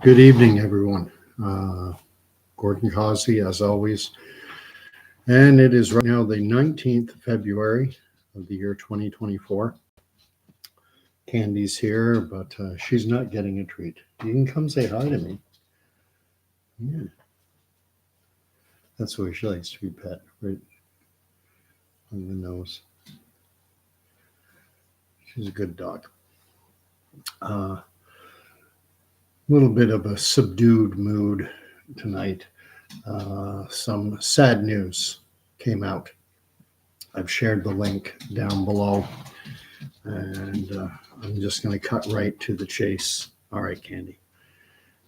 Good evening, everyone. Gordon Causey, as always. And it is right now the 19th of February of the year 2024. Candy's here, but she's not getting a treat. You can come say hi to me. Yeah, that's the way she likes to be pet, right on the nose. She's a good dog. A little bit of a subdued mood tonight. Some sad news came out. I've shared the link down below, and I'm just going to cut right to the chase. All right, Candy.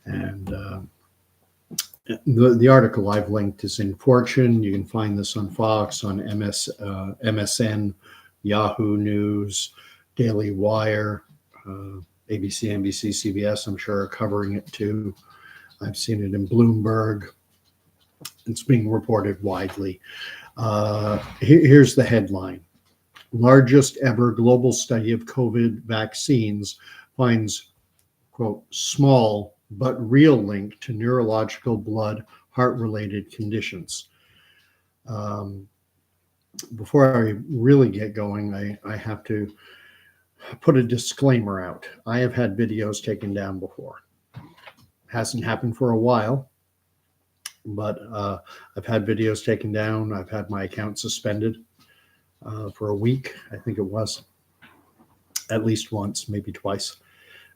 And the article I've linked is in Fortune. You can find this on Fox, on MSN, Yahoo News, Daily Wire, ABC, NBC, CBS, I'm sure are covering it too. I've seen it in Bloomberg. It's being reported widely. Here's the headline. Largest ever global study of COVID vaccines finds, quote, small but real link to neurological, blood, heart-related conditions. Before I really get going, I have to put a disclaimer out. I have had videos taken down before. Hasn't happened for a while, but I've had videos taken down. I've had my account suspended for a week, I think it was, at least once, maybe twice.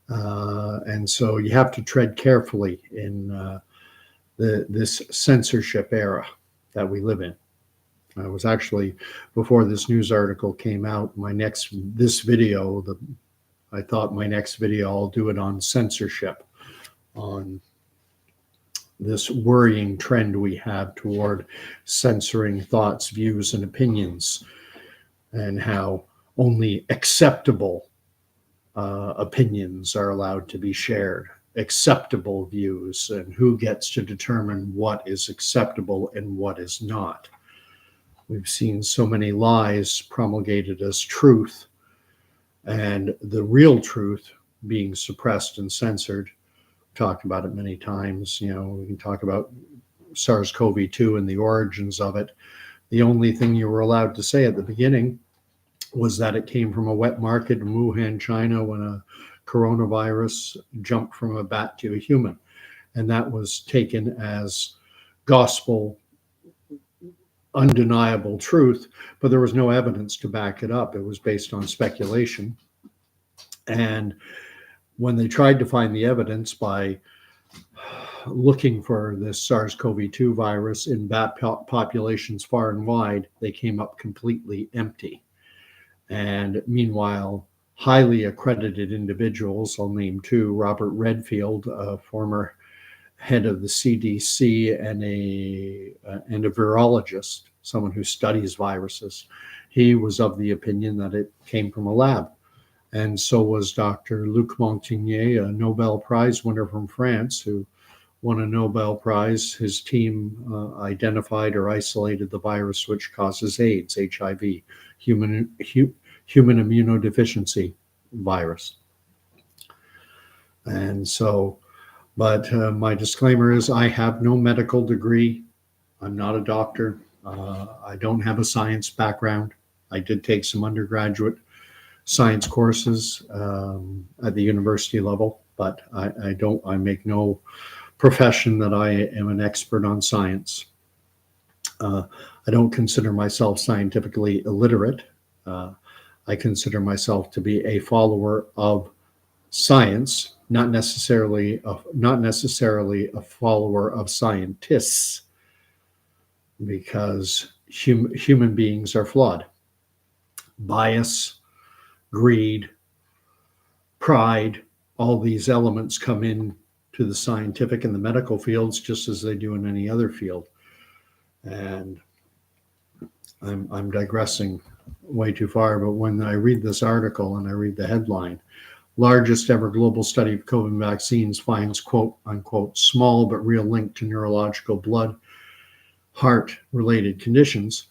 And so you have to tread carefully in this censorship era that we live in. I was actually, before this news article came out, I thought my next video, I'll do it on censorship, on this worrying trend we have toward censoring thoughts, views, and opinions, and how only acceptable opinions are allowed to be shared, acceptable views, and who gets to determine what is acceptable and what is not. We've seen so many lies promulgated as truth, and the real truth being suppressed and censored. Talked about it many times. You know, we can talk about SARS-CoV-2 and the origins of it. The only thing you were allowed to say at the beginning was that it came from a wet market in Wuhan, China, when a coronavirus jumped from a bat to a human. And that was taken as gospel, undeniable truth, but there was no evidence to back it up. It was based on speculation. And when they tried to find the evidence by looking for this SARS-CoV-2 virus in bat populations far and wide, they came up completely empty. And meanwhile, highly accredited individuals, I'll name two, Robert Redfield, a former head of the CDC and a virologist, someone who studies viruses, he was of the opinion that it came from a lab. And so was Dr. Luc Montagnier, a Nobel Prize winner from France, who won a Nobel Prize. His team identified or isolated the virus which causes AIDS, HIV, human immunodeficiency virus. And so, but my disclaimer is I have no medical degree. I'm not a doctor. I don't have a science background. I did take some undergraduate science courses at the university level, but I make no profession that I am an expert on science. I don't consider myself scientifically illiterate. I consider myself to be a follower of science, not necessarily a follower of scientists, because human beings are flawed. Bias, greed, pride, all these elements come in to the scientific and the medical fields just as they do in any other field. And I'm digressing way too far, but when I read this article and I read the headline, largest ever global study of COVID vaccines finds, quote unquote, small but real link to neurological, blood, heart related conditions.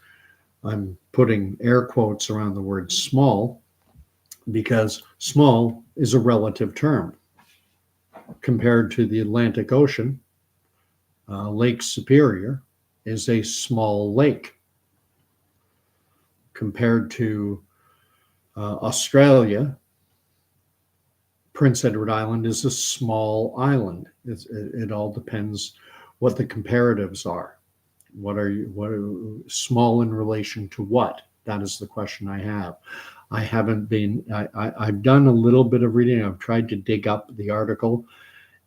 I'm putting air quotes around the word small because small is a relative term. compared to the Atlantic Ocean, Lake Superior is a small lake. Compared to Australia, Prince Edward Island is a small island. It all depends what the comparatives are. What are small in relation to what? That is the question I have. I've done a little bit of reading. I've tried to dig up the article.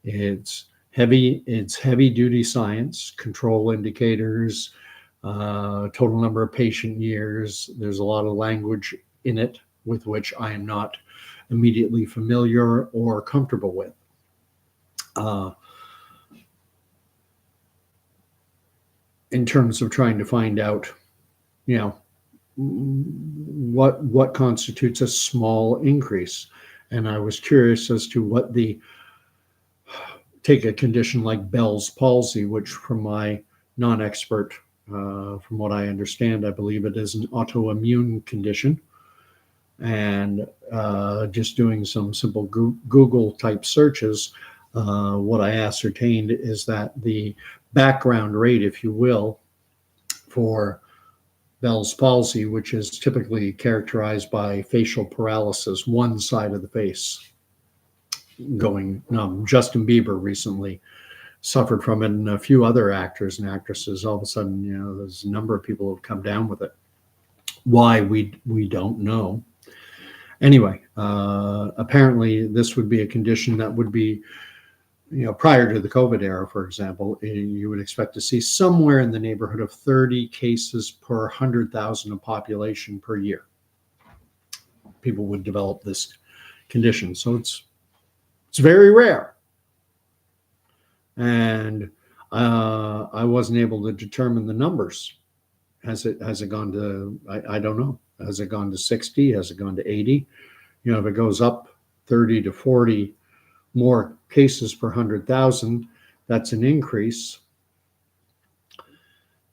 It's heavy duty science, control indicators, total number of patient years. There's a lot of language in it with which I am not immediately familiar or comfortable with. In terms of trying to find out, what constitutes a small increase. And I was curious as to take a condition like Bell's palsy, which from my non-expert, from what I understand, I believe it is an autoimmune condition. And just doing some simple Google type searches, what I ascertained is that the background rate, if you will, for Bell's palsy, which is typically characterized by facial paralysis, one side of the face going numb. Justin Bieber recently suffered from it, and a few other actors and actresses. All of a sudden, there's a number of people who have come down with it. Why, we don't know. Anyway, apparently this would be a condition that would be, prior to the COVID era, for example, you would expect to see somewhere in the neighborhood of 30 cases per 100,000 of population per year. People would develop this condition. So it's very rare. And I wasn't able to determine the numbers. Has it gone to, I don't know. Has it gone to 60? Has it gone to 80? If it goes up 30 to 40 more cases per 100,000, that's an increase.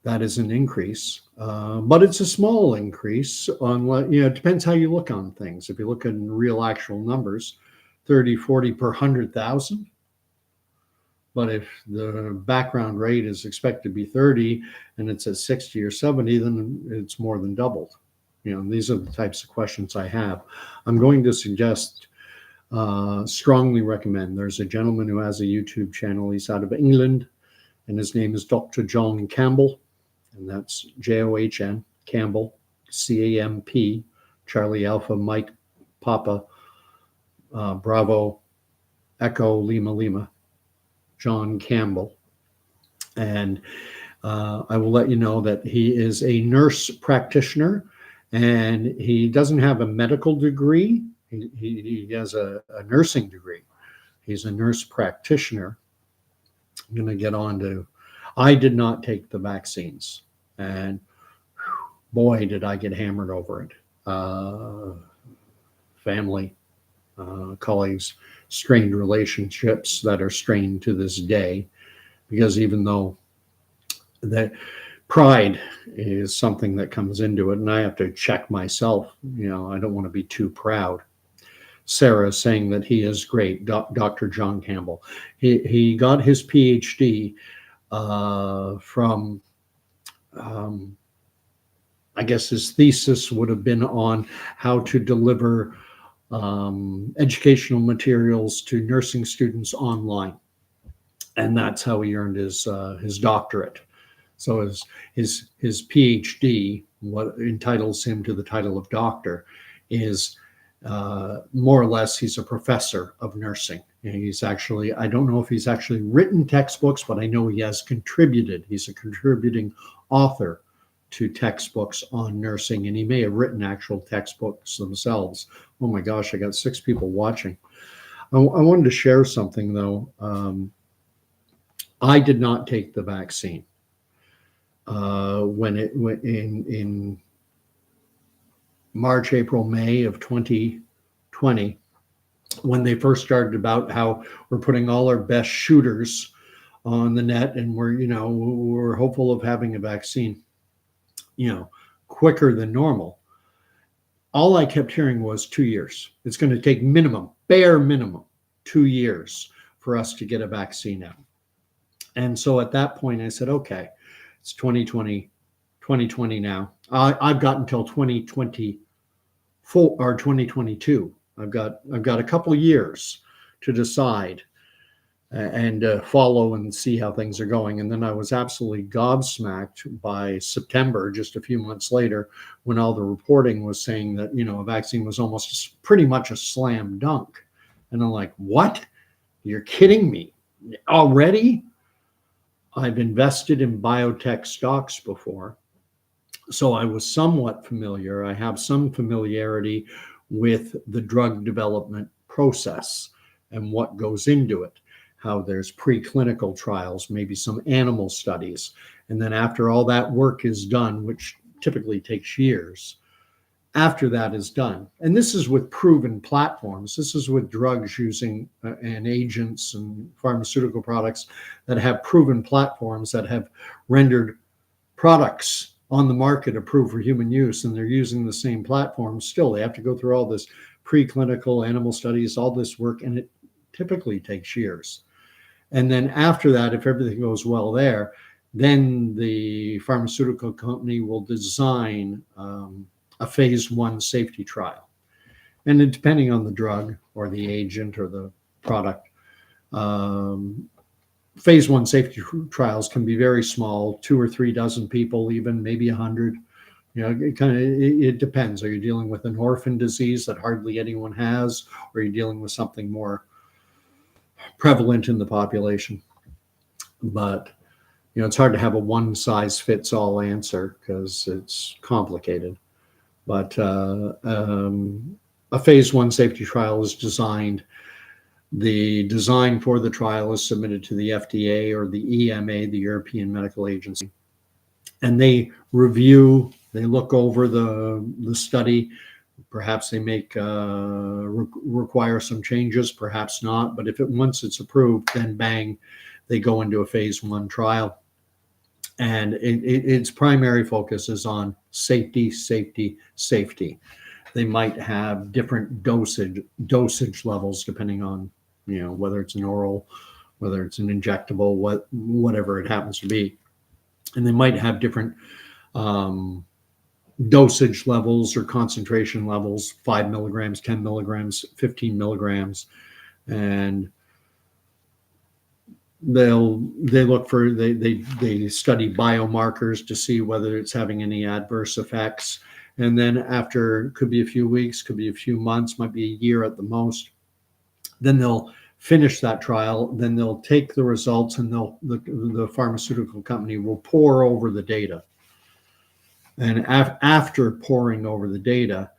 That is an increase, but it's a small increase. It depends how you look on things. If you look at real actual numbers, 30, 40 per 100,000. But if the background rate is expected to be 30 and it's at 60 or 70, then it's more than doubled. These are the types of questions I have. I'm going to suggest, strongly recommend, there's a gentleman who has a YouTube channel. He's out of England, and his name is Dr. John Campbell, and that's John Campbell, CAMP, Charlie Alpha, Mike Papa, Bravo, Echo, Lima, John Campbell. And I will let you know that he is a nurse practitioner, and he doesn't have a medical degree. He has a nursing degree. He's a nurse practitioner. I'm going to get on to, I did not take the vaccines, and boy, did I get hammered over it. Family, colleagues, strained relationships that are strained to this day, because even though that pride is something that comes into it, and I have to check myself, I don't want to be too proud. Sarah is saying that he is great, Dr. John Campbell. He got his PhD from, I guess his thesis would have been on how to deliver educational materials to nursing students online. And that's how he earned his doctorate. So his PhD, what entitles him to the title of doctor, is more or less he's a professor of nursing. And he's actually, I don't know if he's actually written textbooks, but I know he has contributed. He's a contributing author to textbooks on nursing, and he may have written actual textbooks themselves. Oh my gosh, I got 6 people watching. I wanted to share something though. I did not take the vaccine when it went in March, April, May of 2020, when they first started about how we're putting all our best shooters on the net, and we're hopeful of having a vaccine, quicker than normal. All I kept hearing was 2 years. It's going to take bare minimum 2 years for us to get a vaccine out. And so at that point, I said, okay, it's 2020 now. I've got until 2024 or 2022. I've got a couple years to decide and follow and see how things are going. And then I was absolutely gobsmacked by September, just a few months later, when all the reporting was saying that, a vaccine was almost pretty much a slam dunk. And I'm like, what? You're kidding me already? I've invested in biotech stocks before, so I was somewhat familiar. I have some familiarity with the drug development process and what goes into it, how there's preclinical trials, maybe some animal studies. And then after all that work is done, which typically takes years, after that is done, and this is with proven platforms, this is with drugs using and agents and pharmaceutical products that have proven platforms that have rendered products on the market approved for human use, and they're using the same platform. Still, they have to go through all this preclinical animal studies, all this work, and it typically takes years. And then after that, if everything goes well there, then the pharmaceutical company will design a phase 1 safety trial. And then depending on the drug or the agent or the product, phase 1 safety trials can be very small, 2 or 3 dozen people, even maybe 100. It depends. Are you dealing with an orphan disease that hardly anyone has, or are you dealing with something more prevalent in the population? But it's hard to have a one size fits all answer because it's complicated. But a phase 1 safety trial is designed. The design for the trial is submitted to the FDA or the EMA, the European Medical Agency, and they review. They look over the study. Perhaps they require some changes, perhaps not. But once it's approved, then bang, they go into a phase 1 trial. And its primary focus is on safety. They might have different dosage levels depending on, whether it's an oral, whether it's an injectable, whatever it happens to be. And they might have different dosage levels or concentration levels, 5 milligrams, 10 milligrams, 15 milligrams. And they study biomarkers to see whether it's having any adverse effects. And then after, could be a few weeks, could be a few months, might be a year at the most, then they'll finish that trial. Then they'll take the results, and the pharmaceutical company will pore over the data. And after poring over the data,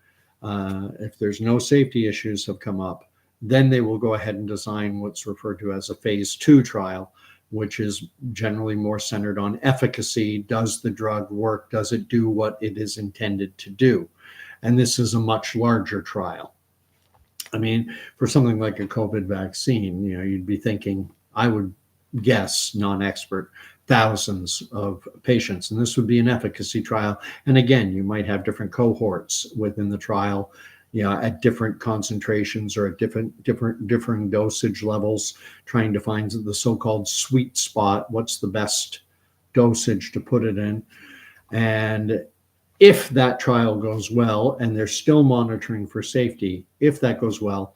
if there's no safety issues have come up, then they will go ahead and design what's referred to as a phase 2 trial, which is generally more centered on efficacy. Does the drug work? Does it do what it is intended to do? And this is a much larger trial. I mean, for something like a COVID vaccine, you'd be thinking, I would guess, non-expert, thousands of patients. And this would be an efficacy trial. And again, you might have different cohorts within the trial, at different concentrations or at different dosage levels, trying to find the so-called sweet spot. What's the best dosage to put it in? And if that trial goes well, and they're still monitoring for safety, if that goes well,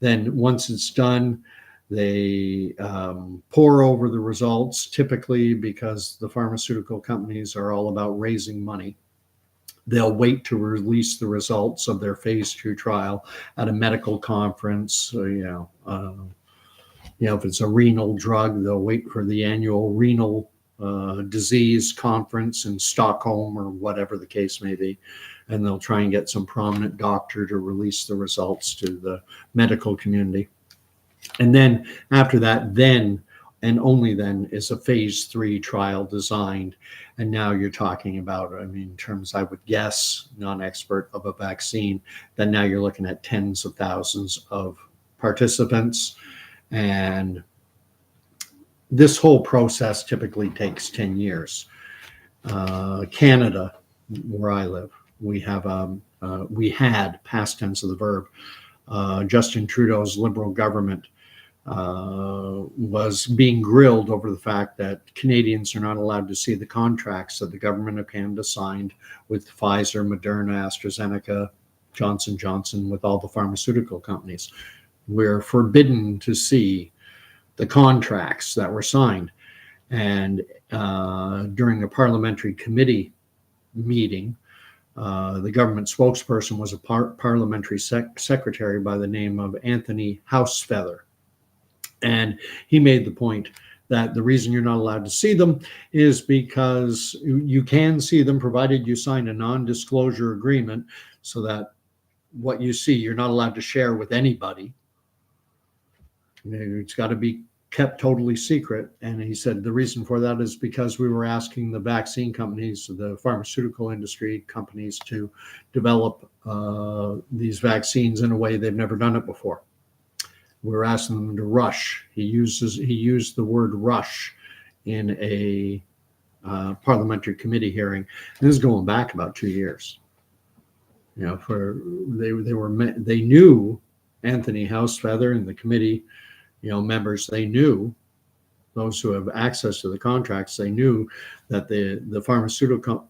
then once it's done, they pore over the results, typically because the pharmaceutical companies are all about raising money. They'll wait to release the results of their phase 2 trial at a medical conference. If it's a renal drug, they'll wait for the annual renal disease conference in Stockholm or whatever the case may be. And they'll try and get some prominent doctor to release the results to the medical community. And then after that, then and only then is a phase 3 trial designed. And now you're talking about, in terms, I would guess, non-expert, of a vaccine, then now you're looking at tens of thousands of participants. And this whole process typically takes 10 years. Canada, where I live, we had, past tense of the verb, Justin Trudeau's Liberal government was being grilled over the fact that Canadians are not allowed to see the contracts that the government of Canada signed with Pfizer, Moderna, AstraZeneca, Johnson & Johnson, with all the pharmaceutical companies. We're forbidden to see the contracts that were signed. And during a parliamentary committee meeting, the government spokesperson was a parliamentary secretary by the name of Anthony Housefeather. And he made the point that the reason you're not allowed to see them is because you can see them provided you sign a non-disclosure agreement, so that what you see, you're not allowed to share with anybody. It's got to be kept totally secret. And he said the reason for that is because we were asking the vaccine companies, the pharmaceutical industry companies, to develop these vaccines in a way they've never done it before. We were asking them to rush. He used the word rush in a parliamentary committee hearing. And this is going back about 2 years. You know, they knew Anthony Housefeather and the committee, you know, members. They knew, those who have access to the contracts, they knew that the pharmaceutical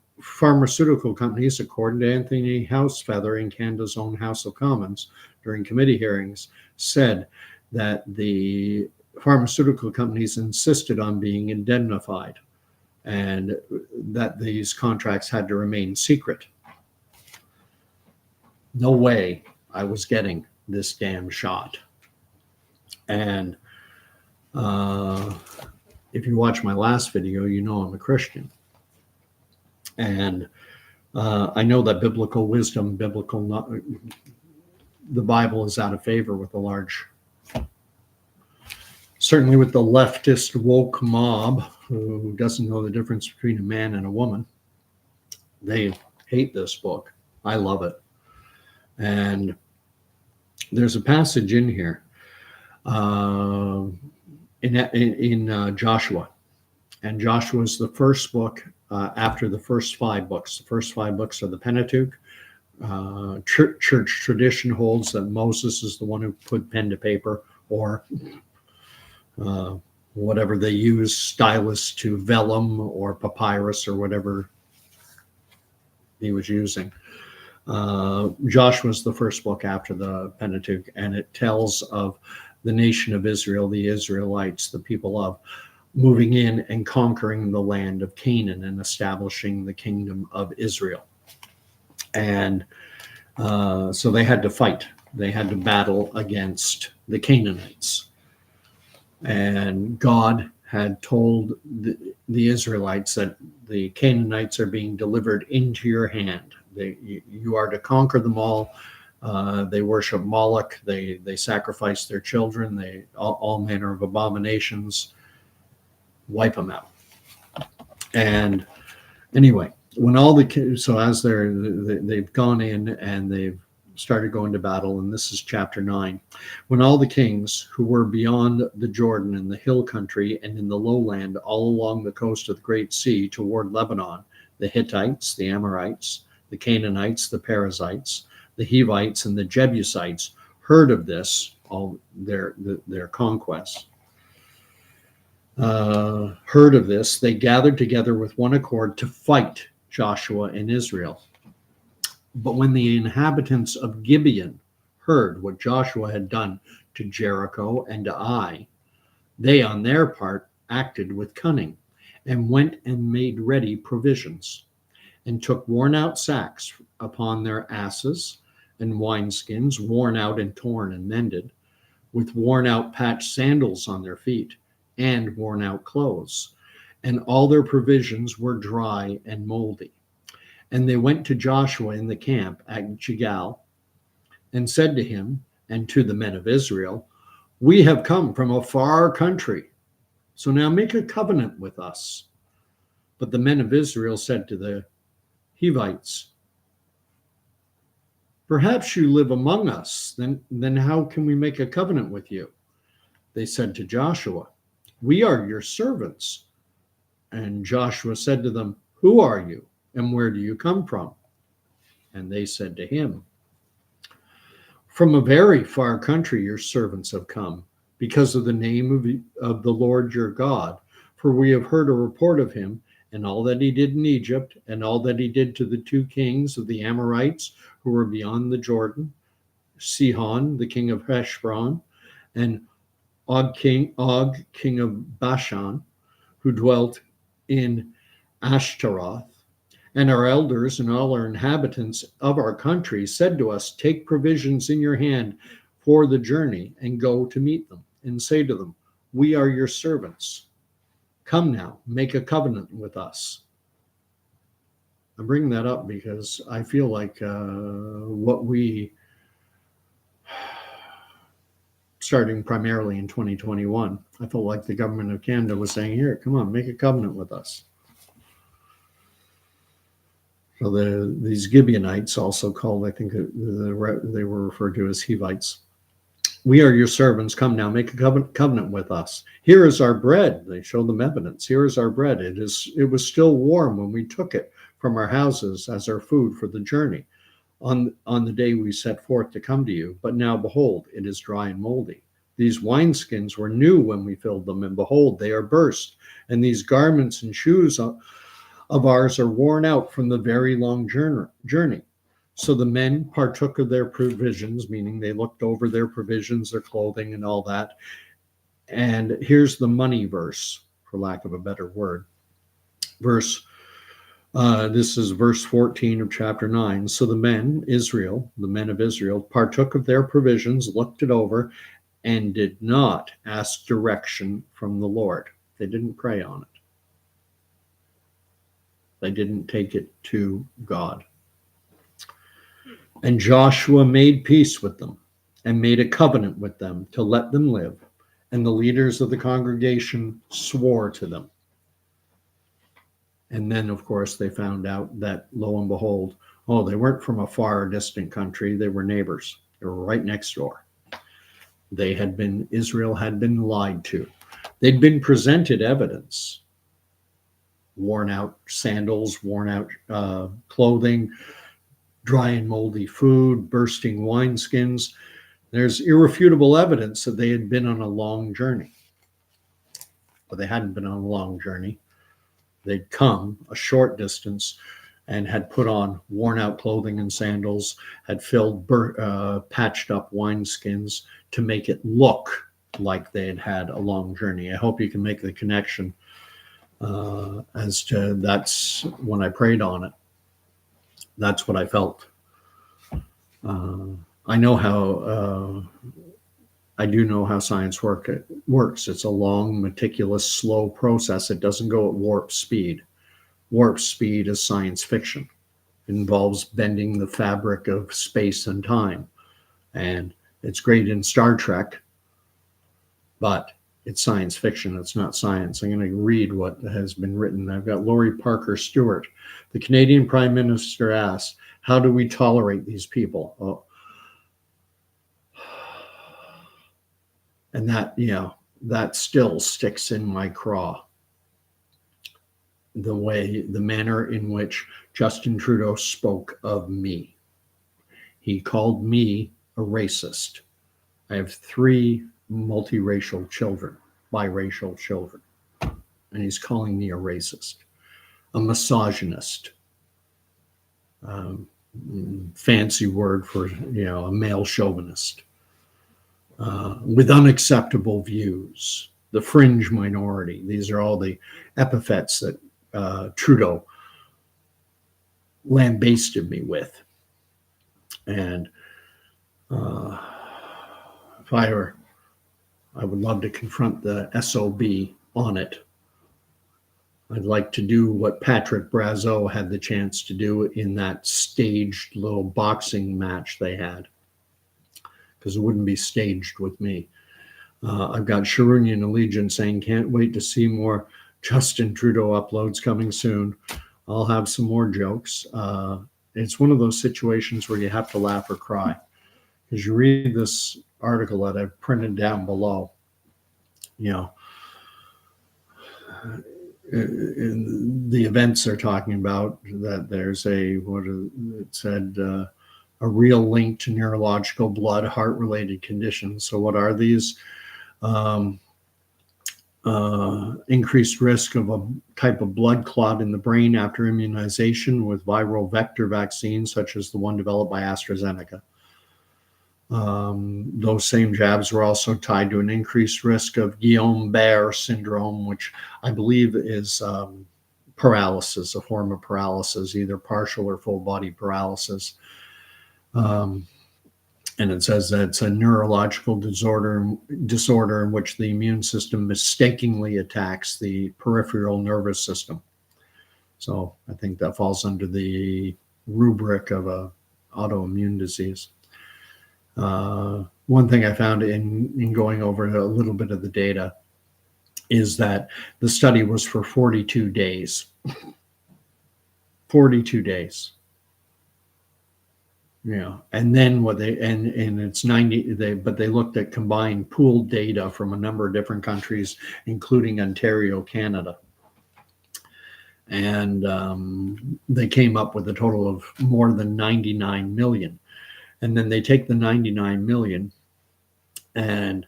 companies, according to Anthony Housefeather in Canada's own House of Commons during committee hearings, said that the pharmaceutical companies insisted on being indemnified and that these contracts had to remain secret. No way I was getting this damn shot. And if you watch my last video, you know I'm a Christian. And I know that biblical wisdom, the Bible is out of favor with certainly with the leftist woke mob who doesn't know the difference between a man and a woman. They hate this book. I love it. And there's a passage in here in Joshua. And Joshua is the first book after the first 5 books. The first 5 books are the Pentateuch. Church tradition holds that Moses is the one who put pen to paper, or whatever they use, stylus to vellum or papyrus or whatever he was using. Joshua is the first book after the Pentateuch, and it tells of the nation of Israel, the Israelites, the people of, moving in and conquering the land of Canaan and establishing the kingdom of Israel. And so they had to fight. They had to battle against the Canaanites. And God had told the Israelites that the Canaanites are being delivered into your hand. You are to conquer them all. They worship Moloch. They sacrifice their children. All manner of abominations. Wipe them out. And anyway, they've gone in and they've started going to battle, and this is chapter 9. When all the kings who were beyond the Jordan in the hill country and in the lowland all along the coast of the Great Sea toward Lebanon, the Hittites, the Amorites, the Canaanites, the Perizzites, the Hivites, and the Jebusites heard of this, all their conquests, heard of this, they gathered together with one accord to fight Joshua and Israel. But when the inhabitants of Gibeon heard what Joshua had done to Jericho and to Ai, they on their part acted with cunning and went and made ready provisions and took worn out sacks upon their asses and wineskins, worn out and torn and mended, with worn out patched sandals on their feet and worn out clothes. And all their provisions were dry and moldy. And they went to Joshua in the camp at Gilgal and said to him and to the men of Israel, "We have come from a far country, so now make a covenant with us." But the men of Israel said to the Hivites, "Perhaps you live among us, then how can we make a covenant with you?" They said to Joshua, "We are your servants." And Joshua said to them, "Who are you? And where do you come from?" And they said to him, "From a very far country your servants have come, because of the name of the Lord your God. For we have heard a report of him and all that he did in Egypt, and all that he did to the two kings of the Amorites who were beyond the Jordan, Sihon, the king of Heshbon, and Og, king of Bashan, who dwelt in Ashtaroth. And our elders and all our inhabitants of our country said to us, take provisions in your hand for the journey and go to meet them, and say to them, we are your servants. Come now, make a covenant with us. I'm bringing that up because I feel like what we, starting primarily in 2021, I felt like the government of Canada was saying, here, come on, make a covenant with us. So these Gibeonites, also called, I think they were referred to as Hivites. We are your servants. Come now, make a covenant with us. Here is our bread. They show them evidence. Here is our bread. It was still warm when we took it from our houses as our food for the journey on the day we set forth to come to you. But now, behold, it is dry and moldy. These wineskins were new when we filled them, and behold, they are burst. And these garments and shoes of ours are worn out from the very long journey. So the men partook of their provisions, meaning they looked over their provisions, their clothing, and all that. And here's the money verse, for lack of a better word. This is verse 14 of chapter 9. So the men of Israel, partook of their provisions, looked it over, and did not ask direction from the Lord. They didn't pray on it. They didn't take it to God. And Joshua made peace with them and made a covenant with them to let them live. And the leaders of the congregation swore to them. And then, of course, they found out that, lo and behold, they weren't from a far distant country. They were neighbors. They were right next door. Israel had been lied to. They'd been presented evidence. Worn out sandals, worn out clothing, dry and moldy food, bursting wineskins. There's irrefutable evidence that they had been on a long journey. But they hadn't been on a long journey. They'd come a short distance and had put on worn out clothing and sandals, had filled patched up wineskins to make it look like they had had a long journey. I hope you can make the connection as to that's when I prayed on it. That's what I felt. I know how, I do know how science works. It's a long, meticulous, slow process. It doesn't go at warp speed. Warp speed is science fiction. It involves bending the fabric of space and time. And it's great in Star Trek, but it's science fiction. It's not science. I'm going to read what has been written. I've got Laurie Parker Stewart. The Canadian Prime Minister asked, how do we tolerate these people? And that still sticks in my craw. The manner in which Justin Trudeau spoke of me. He called me a racist. I have 3 multiracial children, biracial children, and he's calling me a racist, a misogynist, fancy word for a male chauvinist, with unacceptable views, the fringe minority. These are all the epithets that Trudeau lambasted me with, and if I would love to confront the SOB on it. I'd like to do what Patrick Brazeau had the chance to do in that staged little boxing match they had, because it wouldn't be staged with me. I've got Sharunian Allegiance saying, can't wait to see more Justin Trudeau uploads coming soon. I'll have some more jokes. It's one of those situations where you have to laugh or cry. As you read this article that I've printed down below, the events they're talking about, that there's a real link to neurological, blood, heart-related conditions. So what are these? Um, increased risk of a type of blood clot in the brain after immunization with viral vector vaccines, such as the one developed by AstraZeneca. Those same jabs were also tied to an increased risk of Guillain-Barré syndrome, which I believe is paralysis, a form of paralysis, either partial or full body paralysis. And it says that it's a neurological disorder in which the immune system mistakenly attacks the peripheral nervous system. So I think that falls under the rubric of a autoimmune disease. One thing I found in going over a little bit of the data is that the study was for 42 days. 42 days. Yeah, and then what they and it's 90. But they looked at combined pooled data from a number of different countries, including Ontario, Canada, and they came up with a total of more than 99 million. And then they take the 99 million, and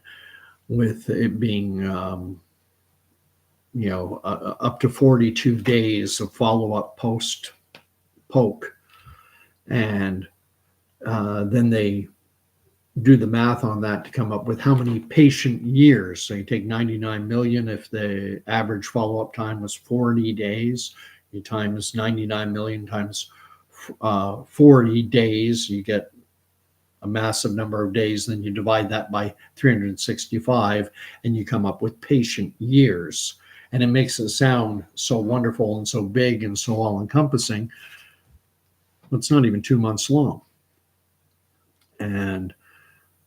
with it being up to 42 days of follow-up post poke, and then they do the math on that to come up with how many patient years. So you take 99 million, if the average follow-up time was 40 days, you times 99 million times 40 days, you get a massive number of days. Then you divide that by 365 and you come up with patient years. And it makes it sound so wonderful and so big and so all-encompassing. It's not even 2 months long. And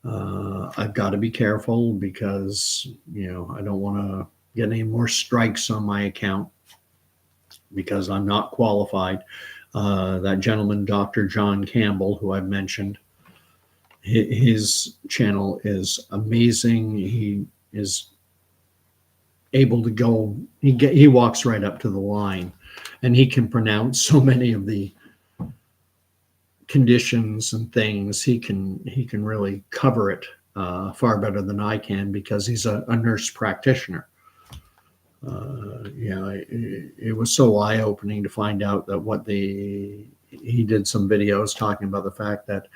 I've got to be careful because, I don't want to get any more strikes on my account because I'm not qualified. That gentleman, Dr. John Campbell, who I've mentioned, his channel is amazing. He is able to go, he walks right up to the line, and he can pronounce so many of the conditions and things. He can really cover it far better than I can because he's a nurse practitioner. It was so eye-opening to find out that he did some videos talking about the fact that,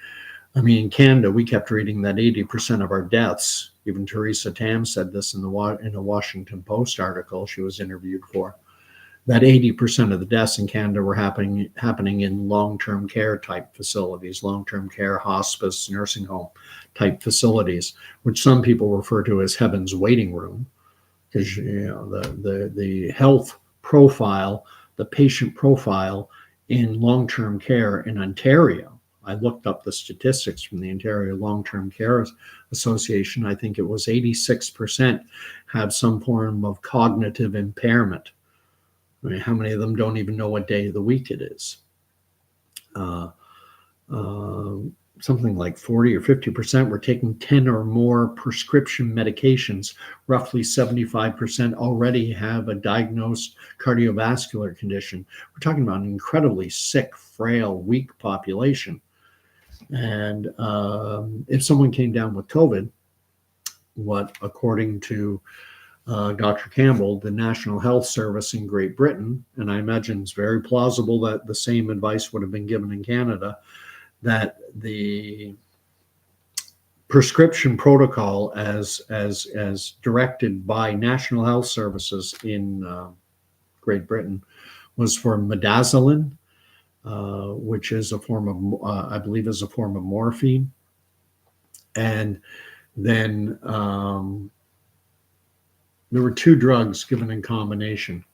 in Canada, we kept reading that 80% of our deaths, even Teresa Tam said this in a Washington Post article she was interviewed for, that 80% of the deaths in Canada were happening in long-term care type facilities, long-term care, hospice, nursing home type facilities, which some people refer to as heaven's waiting room, because the health profile, the patient profile in long-term care in Ontario. I looked up the statistics from the Ontario Long-Term Care Association. I think it was 86% have some form of cognitive impairment. How many of them don't even know what day of the week it is? Something like 40 or 50% were taking 10 or more prescription medications. Roughly 75% already have a diagnosed cardiovascular condition. We're talking about an incredibly sick, frail, weak population. And if someone came down with COVID, what, according to Dr. Campbell, the National Health Service in Great Britain, and I imagine it's very plausible that the same advice would have been given in Canada, that the prescription protocol as directed by National Health Services in Great Britain was for midazolam, which is a form of, I believe, is a form of morphine, and then there were 2 drugs given in combination,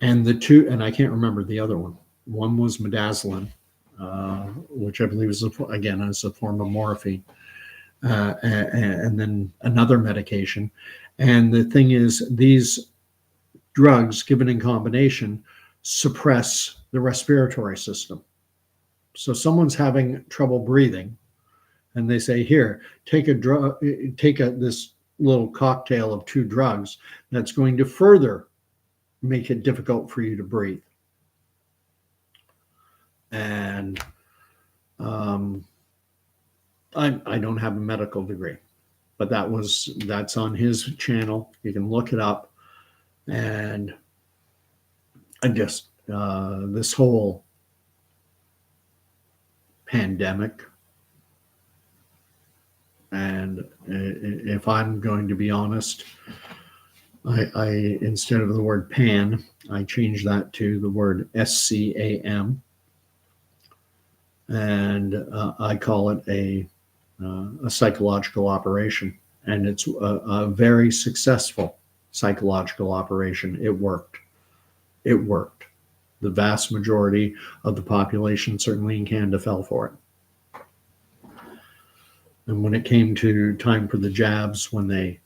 and I can't remember the other one. One was midazolam, which I believe is again is a form of morphine, and then another medication. And the thing is, these drugs given in combination suppress the respiratory system. So someone's having trouble breathing, and they say, "Here, take this little cocktail of 2 drugs that's going to further make it difficult for you to breathe." And I don't have a medical degree, but that's on his channel. You can look it up. And I just this whole pandemic, and if I'm going to be honest, I instead of the word pan, I changed that to the word SCAM, and I call it a psychological operation, and it's a very successful psychological operation. It worked. It worked. The vast majority of the population, certainly in Canada, fell for it. And when it came to time for the jabs, when they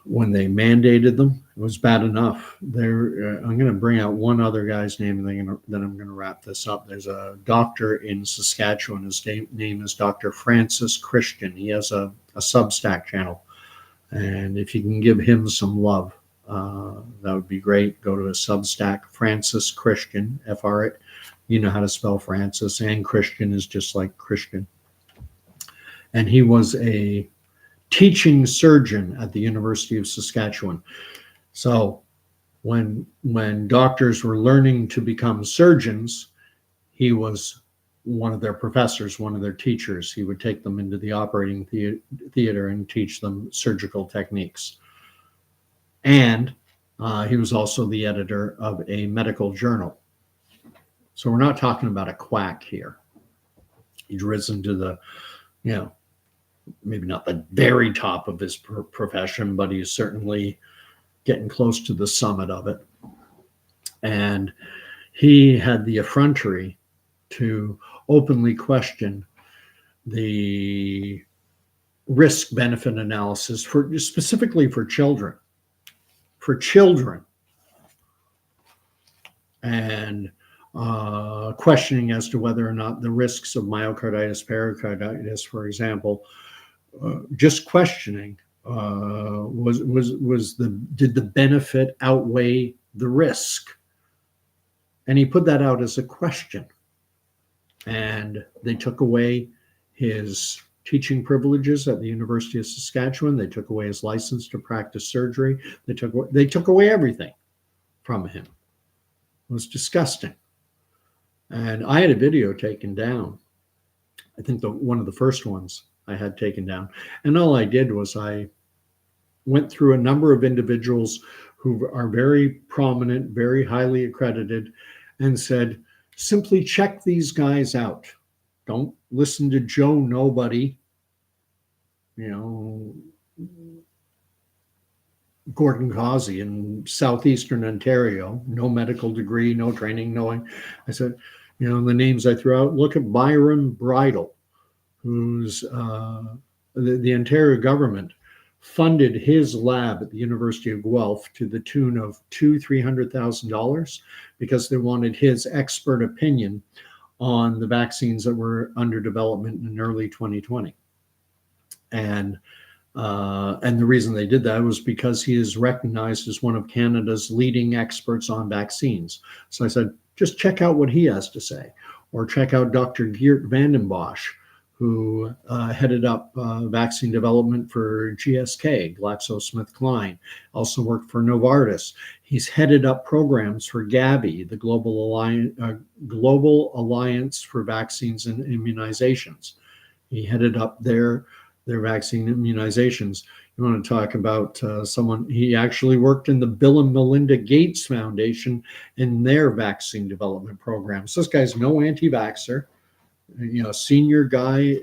mandated them, it was bad enough. I'm going to bring out one other guy's name, and then I'm going to wrap this up. There's a doctor in Saskatchewan. His name is Dr. Francis Christian. He has a Substack channel, and if you can give him some love, that would be great. Go to his Substack, Francis Christian, FR. You know how to spell Francis, and Christian is just like Christian. And he was a teaching surgeon at the University of Saskatchewan. So when doctors were learning to become surgeons, he was one of their professors, one of their teachers. He would take them into the operating theater and teach them surgical techniques. And he was also the editor of a medical journal. So we're not talking about a quack here. He's risen to the, maybe not the very top of his profession, but he's certainly getting close to the summit of it. And he had the effrontery to openly question the risk-benefit analysis specifically for children. And questioning as to whether or not the risks of myocarditis, pericarditis, for example, just questioning did the benefit outweigh the risk? And he put that out as a question. And they took away his teaching privileges at the University of Saskatchewan. They took away his license to practice surgery. They took away everything from him. It was disgusting. And I had a video taken down. I think one of the first ones I had taken down. And all I did was I went through a number of individuals who are very prominent, very highly accredited, and said, simply check these guys out. Don't listen to Joe Nobody, Gordon Causey in southeastern Ontario, no medical degree, no training, knowing. I said, the names I threw out, look at Byron Bridle, who's the Ontario government funded his lab at the University of Guelph to the tune of $300,000 because they wanted his expert opinion on the vaccines that were under development in early 2020. And the reason they did that was because he is recognized as one of Canada's leading experts on vaccines. So I said, just check out what he has to say, or check out Dr. Geert Vanden Bossche, who headed up vaccine development for GSK, GlaxoSmithKline, also worked for Novartis. He's headed up programs for Gavi, the Global Alliance for Vaccines and Immunizations. He headed up their vaccine immunizations. You want to talk about someone, he actually worked in the Bill and Melinda Gates Foundation in their vaccine development programs. So this guy's no anti-vaxxer. Senior guy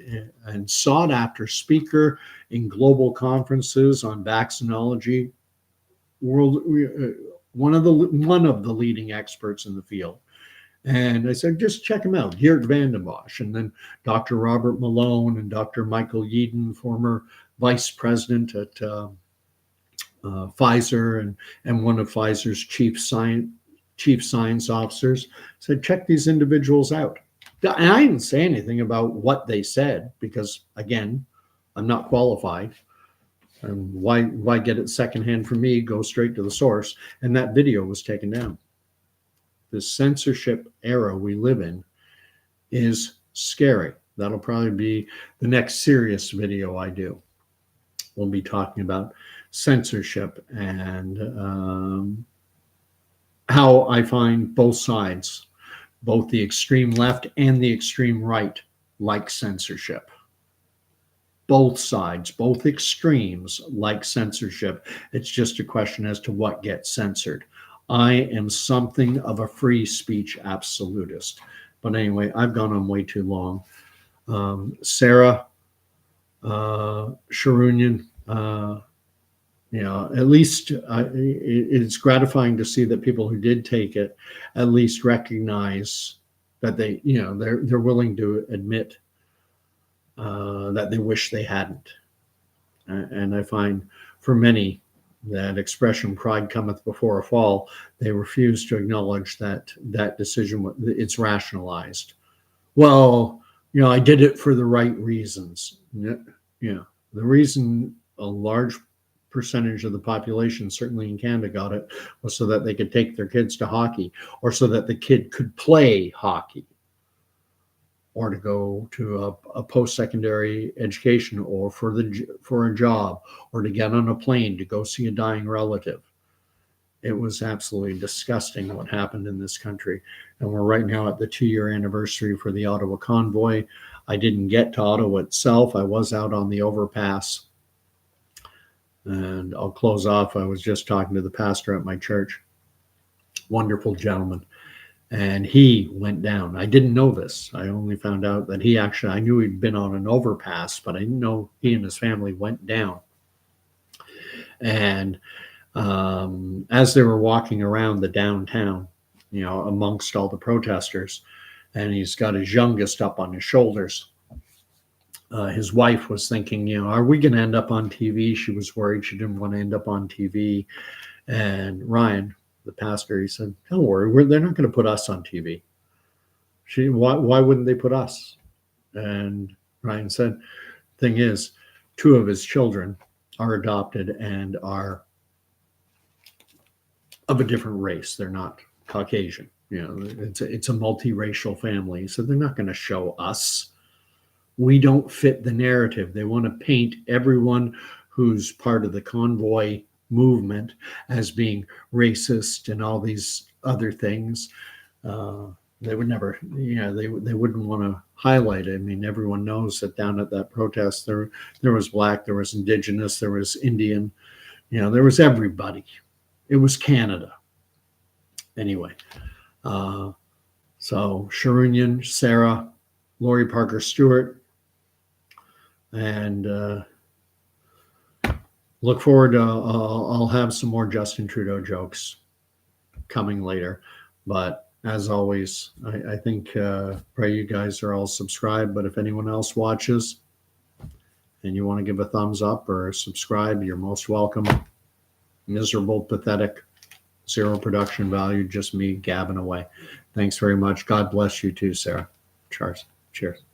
and sought after speaker in global conferences on vaccinology, one of the leading experts in the field. And I said, just check him out, Geert Vanden Bossche. And then Dr. Robert Malone and Dr. Michael Yeadon, former vice president at Pfizer and one of Pfizer's chief science officers, said, check these individuals out. And I didn't say anything about what they said because, again, I'm not qualified. And why get it secondhand from me? Go straight to the source. And that video was taken down. The censorship era we live in is scary. That'll probably be the next serious video I do. we'll be talking about censorship and how I find both sides, both the extreme left and the extreme right, like censorship. Both sides, both extremes like censorship. It's just a question as to what gets censored. I am something of a free speech absolutist. But anyway, I've gone on way too long. Sarah, Sharunian, at least it's gratifying to see that people who did take it at least recognize that they're willing to admit that they wish they hadn't. And I find for many that expression "pride cometh before a fall," they refuse to acknowledge that decision. It's rationalized. Well, I did it for the right reasons. The reason a large percentage of the population, certainly in Canada, got it was so that they could take their kids to hockey, or so that the kid could play hockey, or to go to a post-secondary education, or for a job, or to get on a plane to go see a dying relative. It was absolutely disgusting what happened in this country. And we're right now at the 2-year anniversary for the Ottawa convoy. I didn't get to Ottawa itself. I was out on the overpass. And I'll close off. I was just talking to the pastor at my church. Wonderful gentleman. And he went down. I didn't know this. I only found out that I knew he'd been on an overpass, but I didn't know he and his family went down. And as they were walking around the downtown, amongst all the protesters, and he's got his youngest up on his shoulders, his wife was thinking, are we going to end up on TV? She was worried. She didn't want to end up on TV. And Ryan, the pastor, he said, don't worry, they're not going to put us on TV. Why wouldn't they put us? And Ryan said, thing is, 2 of his children are adopted and are of a different race. They're not Caucasian. It's a multiracial family. So they're not going to show us. We don't fit the narrative. They want to paint everyone who's part of the convoy movement as being racist and all these other things. They would never, they wouldn't want to highlight it. I mean, everyone knows that down at that protest, there was Black, there was Indigenous, there was Indian, there was everybody. It was Canada. Anyway, so Sharunian, Sarah, Lori Parker Stewart, and look forward to, I'll have some more Justin Trudeau jokes coming later. But as always, I think, pray you guys are all subscribed. But if anyone else watches and you want to give a thumbs up or subscribe, you're most welcome. Miserable, pathetic, zero production value, just me gabbing away. Thanks very much. God bless you too, Sarah. Cheers.